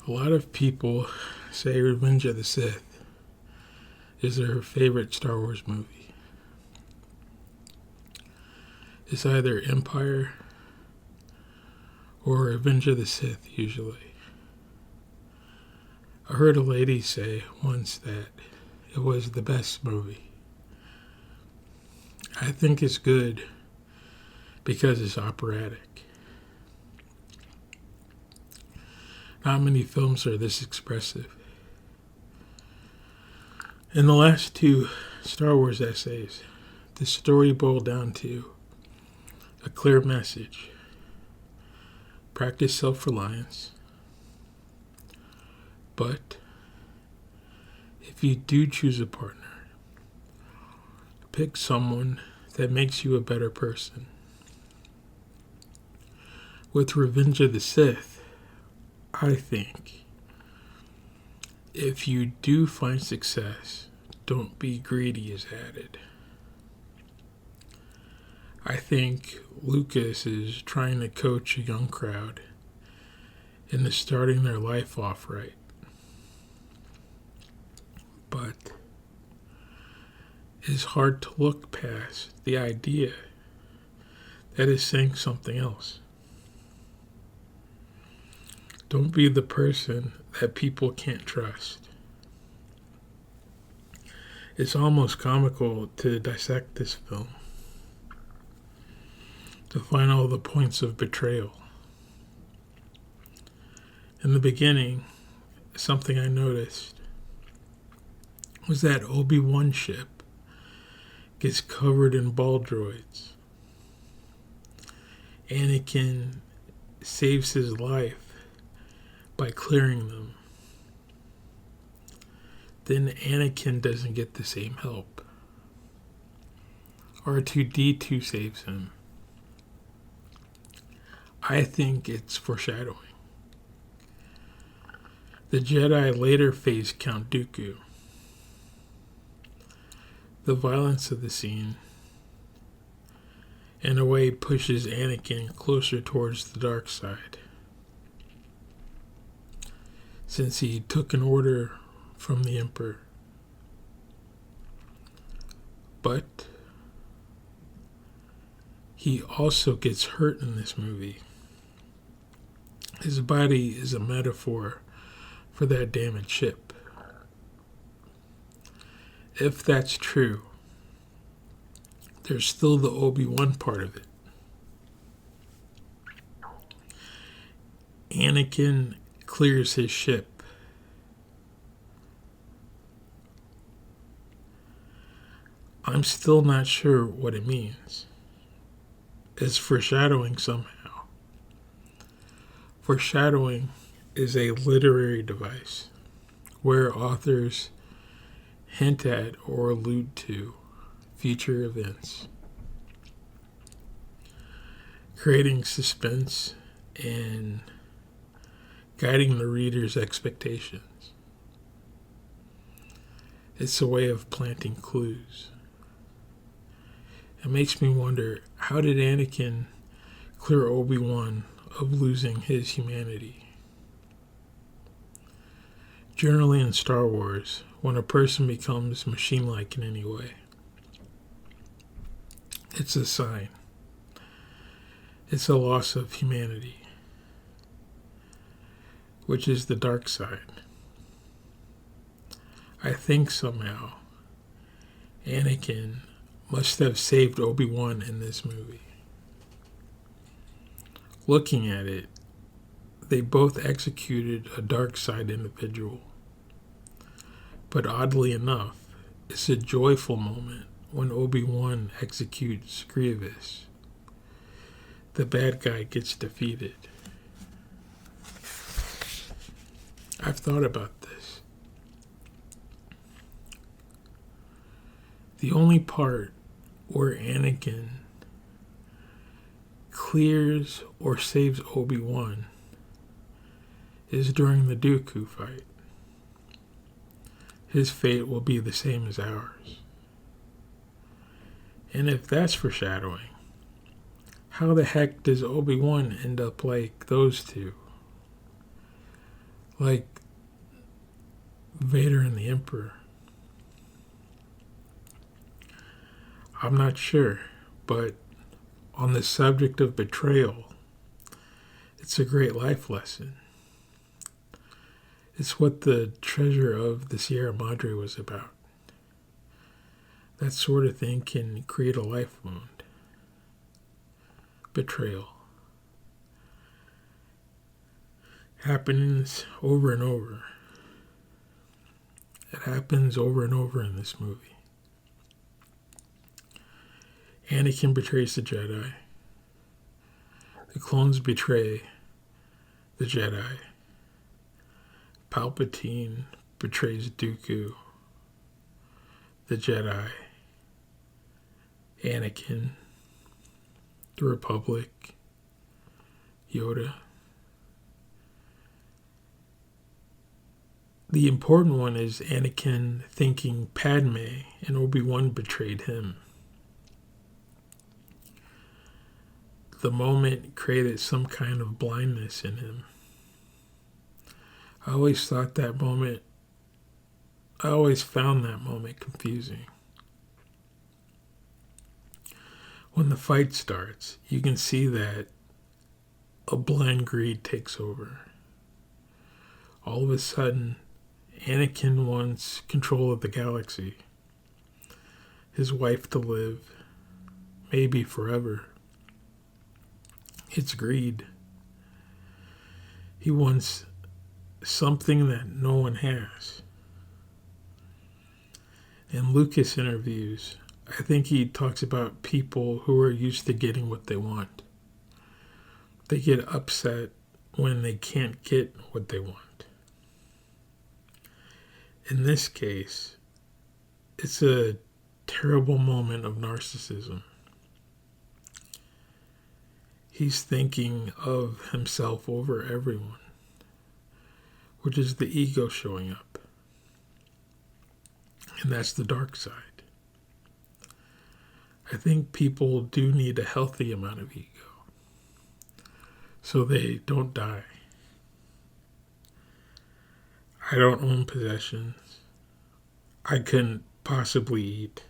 A lot of people say Revenge of the Sith is their favorite Star Wars movie. It's either Empire or Revenge of the Sith, usually. I heard a lady say once that it was the best movie. I think it's good because it's operatic. Not many films are this expressive. In the last two Star Wars essays, the story boiled down to a clear message. Practice self-reliance. But if you do choose a partner, pick someone that makes you a better person. With Revenge of the Sith, I think if you do find success, don't be greedy is added. I think Lucas is trying to coach a young crowd into starting their life off right. But it's hard to look past the idea that is saying something else. Don't be the person that people can't trust. It's almost comical to dissect this film, to find all the points of betrayal. In the beginning, something I noticed was that Obi-Wan's ship gets covered in ball droids. Anakin saves his life by clearing them. Then Anakin doesn't get the same help. R2-D2 saves him. I think it's foreshadowing. The Jedi later face Count Dooku. The violence of the scene, in a way, pushes Anakin closer towards the dark side, since he took an order from the Emperor. But he also gets hurt in this movie. His body is a metaphor for that damaged ship. If that's true, there's still the Obi-Wan part of it. Anakin clears his ship. I'm still not sure what it means. It's foreshadowing somehow. Foreshadowing is a literary device where authors hint at or allude to future events, creating suspense and guiding the reader's expectations. It's a way of planting clues. It makes me wonder, how did Anakin clear Obi-Wan of losing his humanity? Generally in Star Wars, when a person becomes machine-like in any way, it's a sign. It's a loss of humanity, which is the dark side. I think somehow Anakin must have saved Obi-Wan in this movie. Looking at it, they both executed a dark side individual. But oddly enough, it's a joyful moment when Obi-Wan executes Grievous. The bad guy gets defeated. I've thought about this. The only part where Anakin clears or saves Obi-Wan is during the Dooku fight. His fate will be the same as ours. And if that's foreshadowing, how the heck does Obi-Wan end up like those two? like Vader and the Emperor? I'm not sure, but on the subject of betrayal, it's a great life lesson. It's what the treasure of the Sierra Madre was about. That sort of thing can create a life wound. Betrayal. Happens over and over. It happens over and over in this movie. Anakin betrays the Jedi. The clones betray the Jedi. Palpatine betrays Dooku, the Jedi, Anakin, the Republic, Yoda. The important one is Anakin thinking Padme and Obi-Wan betrayed him. The moment created some kind of blindness in him. I always found that moment confusing. When the fight starts, you can see that a blind greed takes over. All of a sudden, Anakin wants control of the galaxy. His wife to live, maybe forever. It's greed. He wants something that no one has. In Lucas interviews, I think he talks about people who are used to getting what they want. They get upset when they can't get what they want. In this case, it's a terrible moment of narcissism. He's thinking of himself over everyone, which is the ego showing up. And that's the dark side. I think people do need a healthy amount of ego so they don't die. I don't own possessions. I couldn't possibly eat.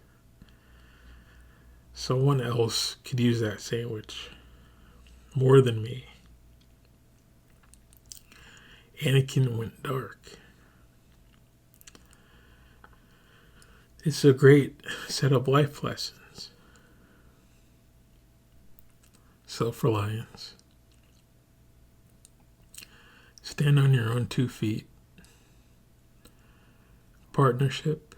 Someone else could use that sandwich more than me. Anakin went dark. It's a great set of life lessons. Self-reliance. Stand on your own 2 feet. Partnership.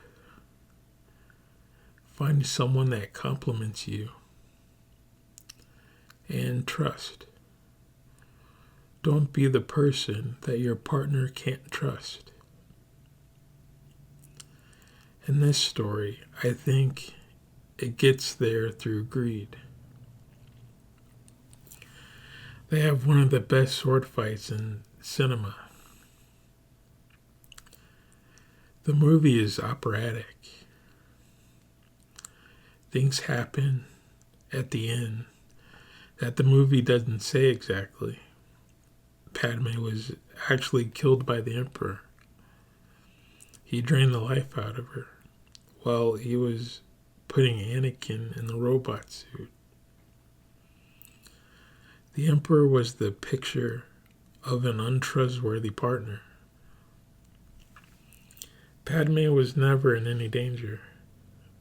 Find someone that compliments you. And trust. Don't be the person that your partner can't trust. In this story, I think it gets there through greed. They have one of the best sword fights in cinema. The movie is operatic. Things happen at the end that the movie doesn't say exactly. Padme was actually killed by the Emperor. He drained the life out of her while he was putting Anakin in the robot suit. The Emperor was the picture of an untrustworthy partner. Padme was never in any danger.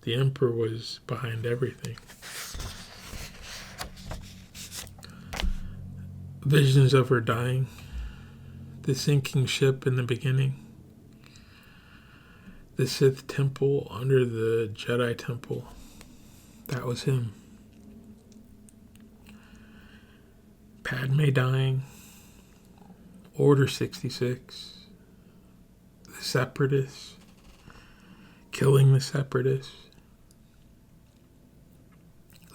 The Emperor was behind everything. Visions of her dying, the sinking ship in the beginning, the Sith temple under the Jedi temple, that was him. Padme dying, Order 66, the Separatists, killing the Separatists.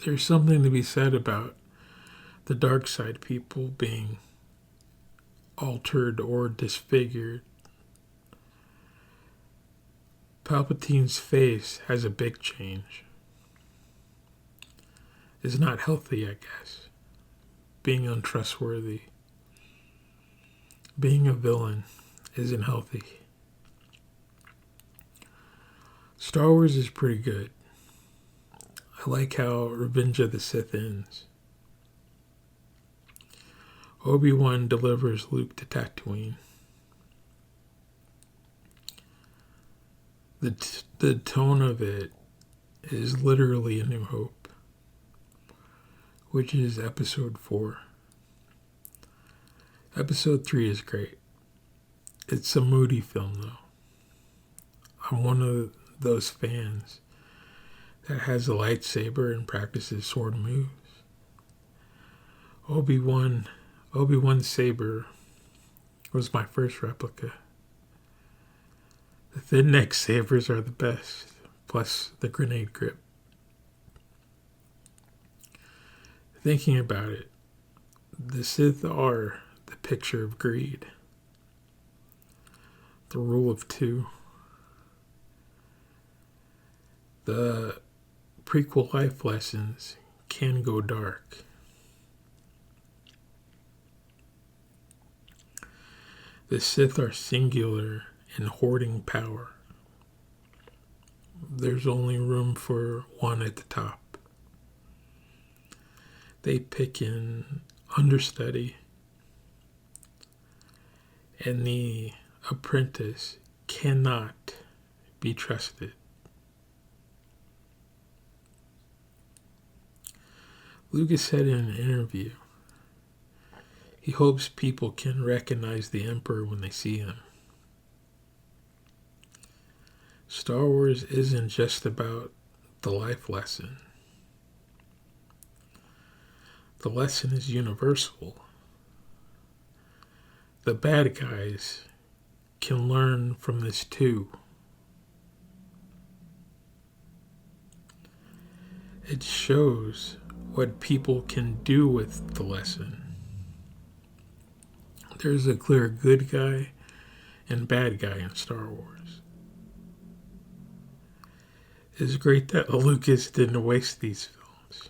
There's something to be said about the dark side people being altered or disfigured. Palpatine's face has a big change. It's not healthy, I guess. Being untrustworthy. Being a villain. isn't healthy. Star Wars is pretty good. I like how Revenge of the Sith ends. Obi-Wan delivers Luke to Tatooine. The tone of it is literally A New Hope, which is episode 4. Episode 3 is great. It's a moody film, though. I'm one of those fans that has a lightsaber and practices sword moves. Obi-Wan's saber was my first replica. The thin neck sabers are the best, plus the grenade grip. Thinking about it, the Sith are the picture of greed. The rule of 2. The prequel life lessons can go dark. The Sith are singular in hoarding power. There's only room for one at the top. They pick an understudy, and the apprentice cannot be trusted. Lucas said in an interview, he hopes people can recognize the Emperor when they see him. Star Wars isn't just about the life lesson. The lesson is universal. The bad guys can learn from this too. It shows what people can do with the lesson. There's a clear good guy and bad guy in Star Wars. It's great that Lucas didn't waste these films.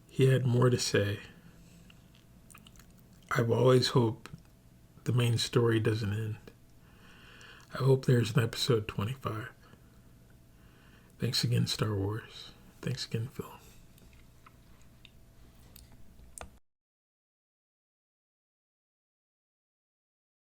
He had more to say. I've always hoped the main story doesn't end. I hope there's an episode 25. Thanks again, Star Wars. Thanks again, Phil.